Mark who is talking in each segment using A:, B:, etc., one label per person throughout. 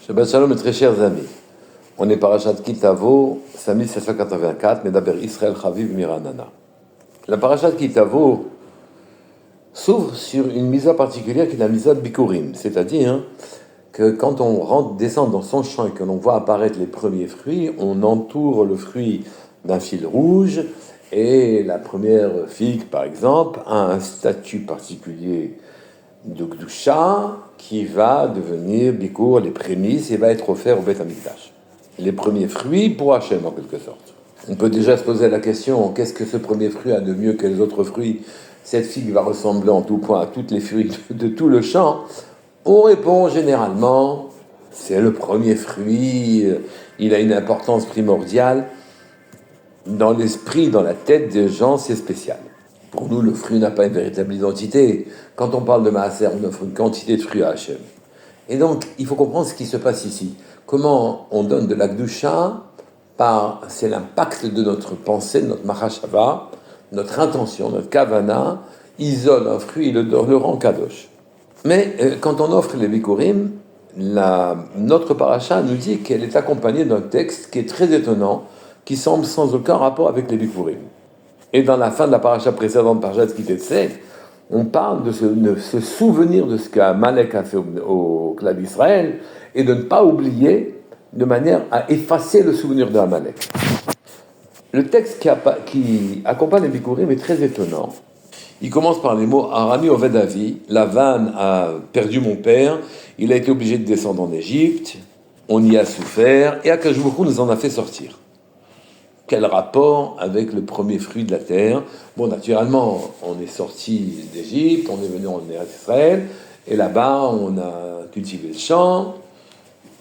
A: Shabbat Shalom, mes très chers amis. On est parashat Ki Tavo, 5784, Medaber Israël Chaviv Miranana. La parashat Ki Tavo s'ouvre sur une misa particulière qui est la misa de Bikurim, c'est-à-dire que quand on descend dans son champ et que l'on voit apparaître les premiers fruits, on entoure le fruit d'un fil rouge et la première figue, par exemple, a un statut particulier de Gdusha qui va devenir Bikour, les prémices, et va être offert au Beth Amikdash. Les premiers fruits pour Hachem, en quelque sorte. On peut déjà se poser la question, qu'est-ce que ce premier fruit a de mieux que les autres fruits? Cette figue va ressembler en tout point à toutes les fruits de tout le champ. On répond généralement, c'est le premier fruit, il a une importance primordiale. Dans l'esprit, dans la tête des gens, c'est spécial. Pour nous, le fruit n'a pas une véritable identité. Quand on parle de Maaser, on offre une quantité de fruits à Hachem. Et donc, il faut comprendre ce qui se passe ici. Comment on donne de la Gdusha c'est l'impact de notre pensée, de notre Mahashava, notre intention, notre Kavana, isole un fruit et le rend Kadosh. Mais quand on offre les Bikurim, notre paracha nous dit qu'elle est accompagnée d'un texte qui est très étonnant, qui semble sans aucun rapport avec les Bikurim. Et dans la fin de la paracha précédente, parashat Ki Tetzei, on parle de se souvenir de ce qu'Amalek a fait au clan d'Israël et de ne pas oublier de manière à effacer le souvenir d'Amalek. Le texte qui accompagne les Bikurim est très étonnant. Il commence par les mots Arami Oved Avi, Lavan a perdu mon père, il a été obligé de descendre en Égypte, on y a souffert et Akadosh Baruch Hu nous en a fait sortir. Quel rapport avec le premier fruit de la terre? Bon, naturellement, on est sorti d'Égypte, on est venu en Israël, et là-bas, on a cultivé le champ,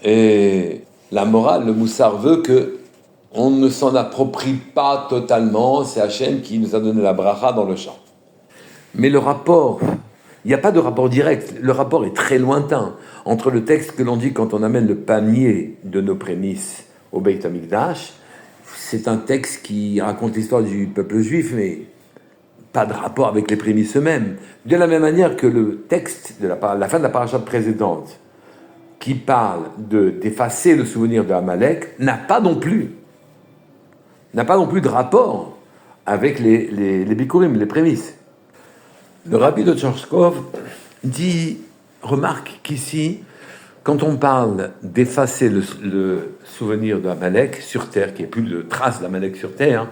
A: et la morale, le moussard veut que on ne s'en approprie pas totalement, c'est Hachem qui nous a donné la bracha dans le champ. Mais le rapport, il n'y a pas de rapport direct, le rapport est très lointain entre le texte que l'on dit quand on amène le panier de nos prémices au Beit Amikdash. C'est un texte qui raconte l'histoire du peuple juif, mais pas de rapport avec les prémices eux-mêmes. De la même manière que le texte de la fin de la paracha précédente, qui parle d'effacer le souvenir de Amalek, n'a pas non plus de rapport avec les Bikurim, les prémices. Le rabbi de Tchorskov remarque qu'ici, quand on parle d'effacer le souvenir d'Amalek sur terre, qu'il n'y ait plus de traces d'Amalek sur terre,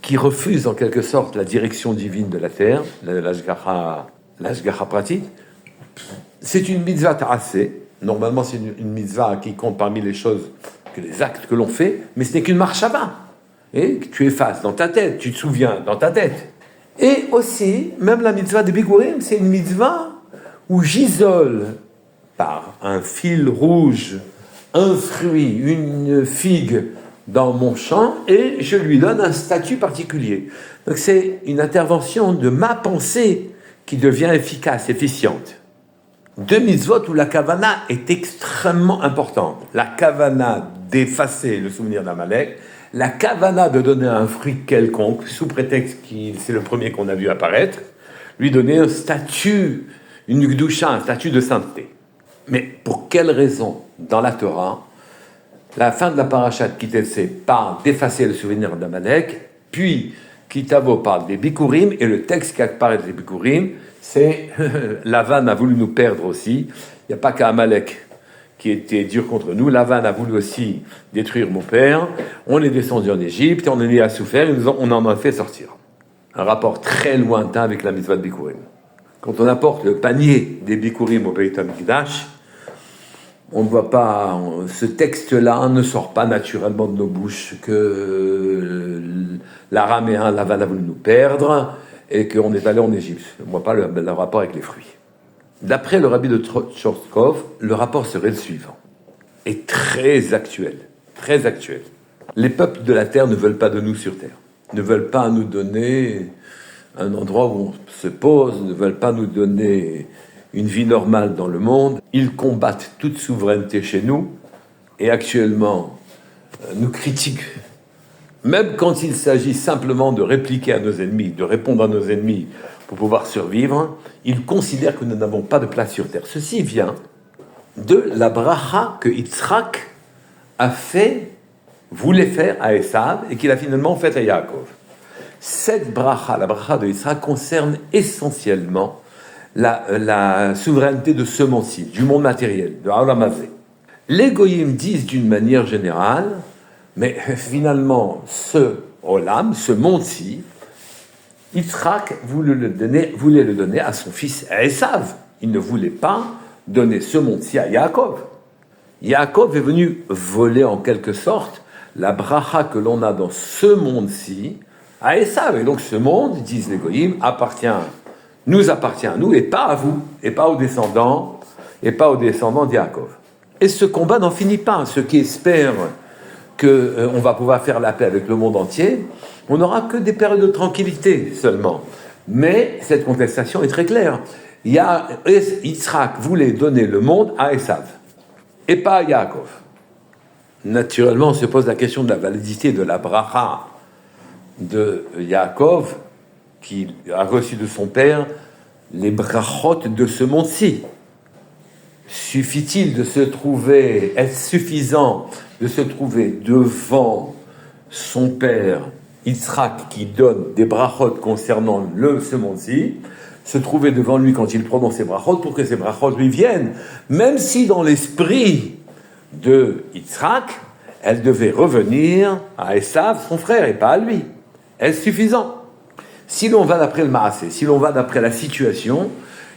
A: qui refuse en quelque sorte la direction divine de la terre, l'ashgacha pratique, c'est une mitzvah ta'aseh. Normalement, c'est une mitzvah qui compte parmi les choses, que les actes que l'on fait, mais ce n'est qu'une marshava. Et que tu effaces dans ta tête, tu te souviens dans ta tête. Et aussi, même la mitzvah de Bikurim, c'est une mitzvah où j'isole par un fil rouge, un fruit, une figue dans mon champ, et je lui donne un statut particulier. Donc c'est une intervention de ma pensée qui devient efficace, efficiente. Deux mitzvot où la kavana est extrêmement importante. La kavana d'effacer le souvenir d'Amalek, la kavana de donner un fruit quelconque, sous prétexte que c'est le premier qu'on a vu apparaître, lui donner un statut, une gdusha, un statut de sainteté. Mais pour quelle raison, dans la Torah, la fin de la parashat Ki Tetzei parle d'effacer le souvenir d'Amalek, puis Ki Tavo parle des Bikurim, et le texte qui apparaît des Bikurim, c'est Lavan a voulu nous perdre aussi. Il n'y a pas qu'Amalek qui était dur contre nous. Lavan a voulu aussi détruire mon père. On est descendu en Égypte, on en a souffert, et on en a fait sortir. Un rapport très lointain avec la mitzvah de Bikurim. Quand on apporte le panier des Bikurim au Beit HaMikdash, on ne voit pas, ce texte-là ne sort pas naturellement de nos bouches que l'araméen Lavan a voulu nous perdre et qu'on est allé en Égypte. On ne voit pas le rapport avec les fruits. D'après le rabbi de Tchorskov, le rapport serait le suivant, et très actuel, très actuel. Les peuples de la terre ne veulent pas de nous sur terre, ne veulent pas nous donner un endroit où on se pose, ne veulent pas nous donner une vie normale dans le monde. Ils combattent toute souveraineté chez nous et actuellement nous critiquent. Même quand il s'agit simplement de répliquer à nos ennemis, de répondre à nos ennemis pour pouvoir survivre, ils considèrent que nous n'avons pas de place sur terre. Ceci vient de la bracha que Yitzhak voulait faire à Esav et qu'il a finalement faite à Yaakov. Cette bracha, la bracha de Yitzhak, concerne essentiellement la souveraineté de ce monde-ci, du monde matériel, de Haolam Hazé. Les goyim disent d'une manière générale, mais finalement, ce Olam, ce monde-ci, Yitzhak voulait le donner à son fils Esav. Il ne voulait pas donner ce monde-ci à Yaakov. Yaakov est venu voler en quelque sorte la bracha que l'on a dans ce monde-ci à Esav. Et donc ce monde, disent les goyim, nous appartient à nous et pas à vous, et pas aux descendants d'Yaakov. Et ce combat n'en finit pas. Ceux qui espèrent qu'on va pouvoir faire la paix avec le monde entier, on n'aura que des périodes de tranquillité seulement. Mais cette contestation est très claire. Yitzhak voulait donner le monde à Esav, et pas à Yaakov. Naturellement, on se pose la question de la validité de la bracha de Yaakov, qui a reçu de son père les brachot de ce monde-ci. Est-ce suffisant de se trouver devant son père Yitzhak qui donne des brachot concernant ce monde-ci, se trouver devant lui quand il prononce ses brachot pour que ces brachot lui viennent, même si dans l'esprit de Yitzhak, elle devait revenir à Esav, son frère, et pas à lui. Est-ce suffisant? Si l'on va d'après le Maasé, si l'on va d'après la situation,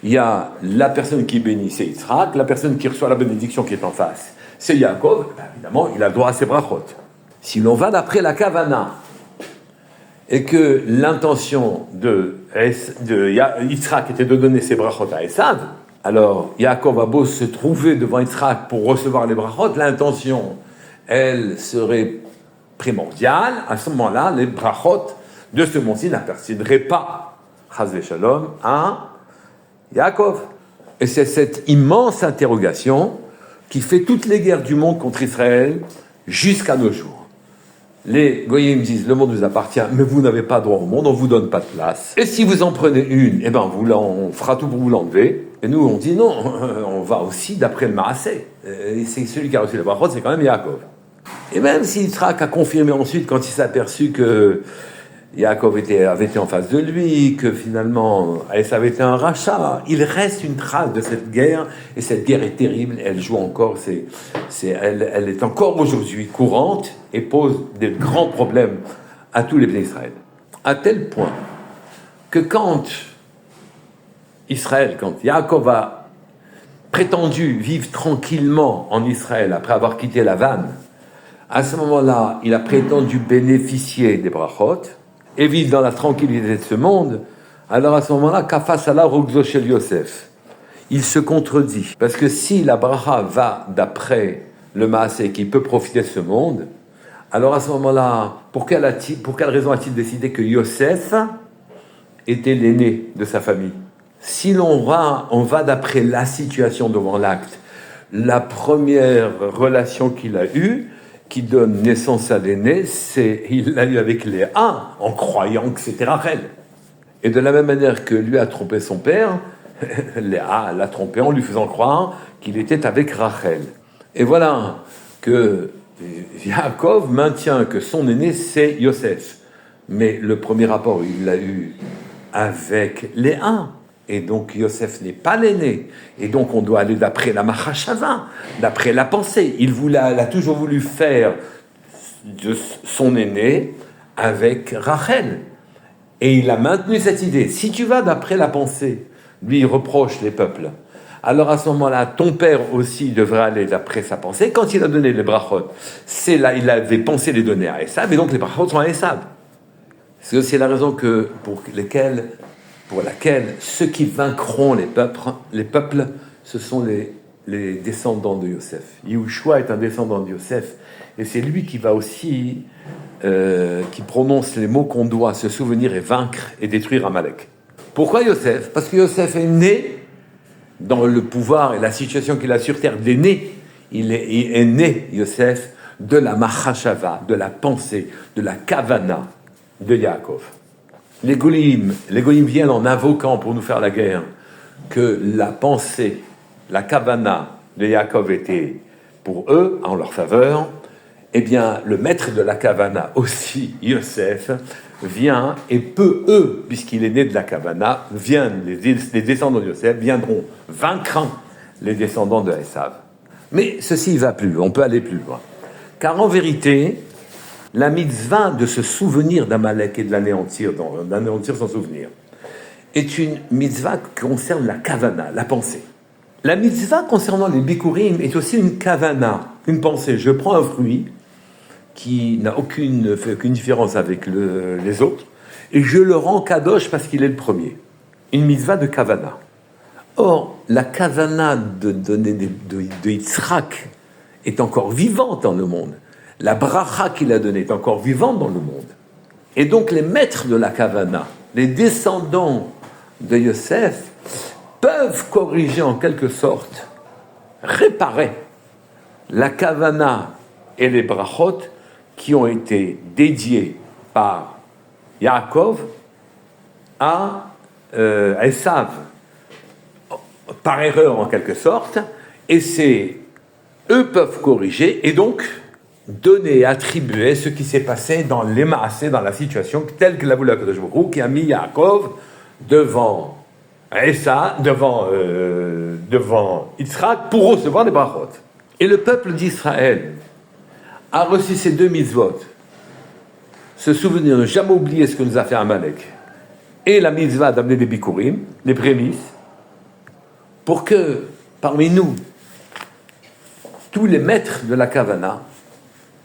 A: il y a la personne qui bénit, c'est Yitzhak, la personne qui reçoit la bénédiction qui est en face, c'est Yaakov, évidemment, il a le droit à ses brachot. Si l'on va d'après la Kavana, et que l'intention de Yitzhak était de donner ses brachot à Esav, alors Yaakov a beau se trouver devant Yitzhak pour recevoir les brachot, l'intention, elle serait primordiale. À ce moment-là, les brachot de ce monde-ci n'appartiendraient pas, chas v'shalom, à Yaakov. Et c'est cette immense interrogation qui fait toutes les guerres du monde contre Israël jusqu'à nos jours. Les goyim disent, le monde vous appartient, mais vous n'avez pas droit au monde, on ne vous donne pas de place. Et si vous en prenez une, on fera tout pour vous l'enlever. Et nous, on dit non, on va aussi d'après le Maasé. Et c'est celui qui a reçu la brachot, c'est quand même Yaakov. Et même si Yitzhak a confirmé ensuite, quand il s'est aperçu que Yaakov avait été en face de lui, que finalement Esav avait été un rachat, il reste une trace de cette guerre, et cette guerre est terrible, elle joue encore, elle est encore aujourd'hui courante, et pose des grands problèmes à tous les pays d'Israël. À tel point que quand Yaakov a prétendu vivre tranquillement en Israël après avoir quitté la vanne, à ce moment-là, il a prétendu bénéficier des brachot et vivre dans la tranquillité de ce monde. Alors à ce moment-là, Kafas ala rogzo shel Yosef. Il se contredit. Parce que si la bracha va d'après le Maasé qui peut profiter de ce monde, alors à ce moment-là, pour quelle raison a-t-il décidé que Yosef était l'aîné de sa famille? Si on va d'après la situation devant l'acte, la première relation qu'il a eue, qui donne naissance à l'aîné, il l'a eu avec Léa, en croyant que c'était Rachel. Et de la même manière que lui a trompé son père, Léa l'a trompé en lui faisant croire qu'il était avec Rachel. Et voilà que Yaakov maintient que son aîné, c'est Yosef. Mais le premier rapport, il l'a eu avec Léa. Et donc Yosef n'est pas l'aîné. Et donc on doit aller d'après la machashava, d'après la pensée. Il a toujours voulu faire de son aîné avec Rachel. Et il a maintenu cette idée. Si tu vas d'après la pensée, lui il reproche les peuples, alors à ce moment-là, ton père aussi devrait aller d'après sa pensée. Quand il a donné les brachot, il avait pensé les donner à Esav, et donc les brachot sont à Esav. C'est la raison pour laquelle ceux qui vaincront les peuples, ce sont les descendants de Yosef. Yehoshua est un descendant de Yosef, et c'est lui qui va aussi, qui prononce les mots qu'on doit se souvenir et vaincre et détruire Amalek. Pourquoi Yosef? Parce que Yosef est né dans le pouvoir et la situation qu'il a sur terre. Il est né, Yosef, de la machashava, de la pensée, de la kavana de Yaakov. Les goyim viennent en invoquant pour nous faire la guerre que la pensée, la kavana de Yaakov était pour eux, en leur faveur, eh bien, le maître de la Kavana, aussi, Yosef, vient et eux, puisqu'il est né de la Kavana, les descendants de Yosef viendront vaincre les descendants de Esav. Mais ceci ne va plus, on peut aller plus loin. Car en vérité, la mitzvah de se souvenir d'Amalek et de d'anéantir son souvenir, est une mitzvah qui concerne la kavana, la pensée. La mitzvah concernant les bikurim est aussi une kavana, une pensée. Je prends un fruit qui n'a aucune différence avec les autres, et je le rends kadosh parce qu'il est le premier. Une mitzvah de kavana. Or, la kavana de Yitzhak est encore vivante dans le monde. La bracha qu'il a donnée est encore vivante dans le monde. Et donc, les maîtres de la kavana, les descendants de Yosef, peuvent corriger en quelque sorte, réparer la kavana et les brachot qui ont été dédiés par Yaakov à Esav, par erreur en quelque sorte, et eux peuvent corriger et donc donner, attribuer ce qui s'est passé dans les maasés, dans la situation telle que l'a voulu Akadosh Baruch Hu, qui a mis Yaakov devant Esav, devant Yitzhak pour recevoir les brachot. Et le peuple d'Israël a reçu ces deux mitzvot, se souvenir, ne jamais oublier ce que nous a fait Amalek, et la mitzvah d'amener des bikurim, les prémices, pour que parmi nous, tous les maîtres de la kavana,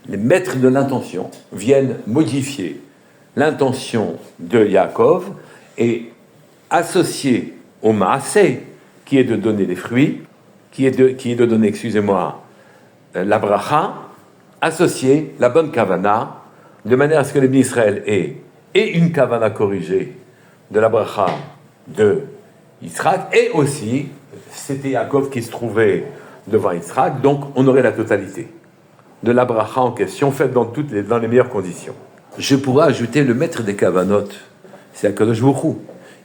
A: les maîtres de l'intention, viennent modifier l'intention de Yaakov et associer au maasé, qui est de donner les fruits, qui est de donner, la bracha, associer la bonne kavana, de manière à ce que les bénis Israël aient et une kavana corrigée de la bracha de Yitzhak, et aussi, c'était Yaakov qui se trouvait devant Yitzhak, donc on aurait la totalité de la bracha en question, faite dans les meilleures conditions. Je pourrais ajouter le maître des kavanot, c'est Akadosh Baruch Hu.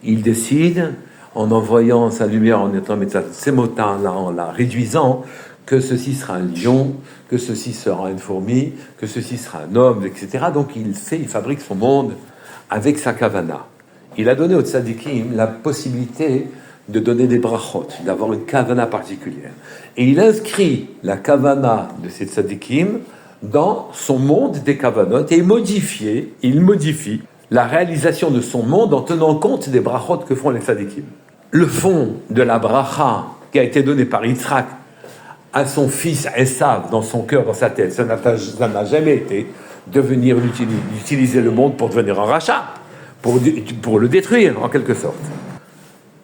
A: Il décide, en envoyant sa lumière, en étant Tsemotin, en la réduisant, que ceci sera un lion, que ceci sera une fourmi, que ceci sera un homme, etc. Donc il fabrique son monde avec sa kavana. Il a donné aux tzadikim la possibilité de donner des brachot, d'avoir une kavana particulière. Et il inscrit la kavana de ces tzadikim dans son monde des kavanot et il modifie la réalisation de son monde en tenant compte des brachot que font les tzadikim. Le fond de la bracha qui a été donné par Yitzhak à son fils Esav dans son cœur, dans sa tête, ça n'a jamais été de venir utiliser le monde pour devenir un rachat, pour le détruire en quelque sorte.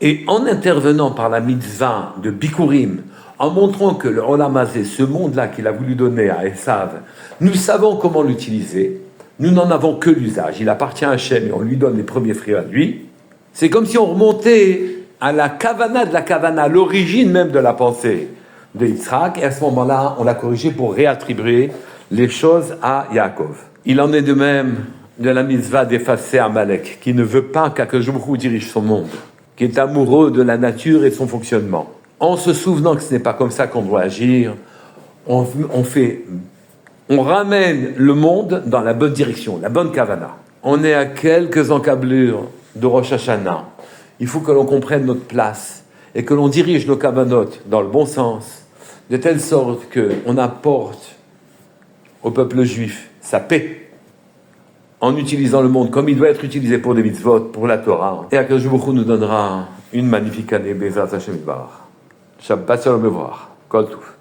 A: Et en intervenant par la mitzvah de Bikurim, en montrant que le Olam Hazé, ce monde-là qu'il a voulu donner à Esav, nous savons comment l'utiliser, nous n'en avons que l'usage, il appartient à Hachem et on lui donne les premiers fruits à lui. C'est comme si on remontait à la kavana de la kavana, l'origine même de la pensée de Yitzhak, et à ce moment-là, on l'a corrigé pour réattribuer les choses à Yaakov. Il en est de même de la mitzvah d'effacer Amalek, qui ne veut pas qu'Akadosh Baruch Hu dirige son monde, qui est amoureux de la nature et de son fonctionnement. En se souvenant que ce n'est pas comme ça qu'on doit agir, on ramène le monde dans la bonne direction, la bonne kavana. On est à quelques encablures de Rosh Hashanah. Il faut que l'on comprenne notre place et que l'on dirige nos kavanot dans le bon sens, de telle sorte qu'on apporte au peuple juif sa paix, en utilisant le monde comme il doit être utilisé pour des mitzvot, pour la Torah. Et Akadosh Baruch Hu nous donnera une magnifique année, Bezrat Hashem Yitbarach. Shabbat Shalom Mevorach. Kol Touf.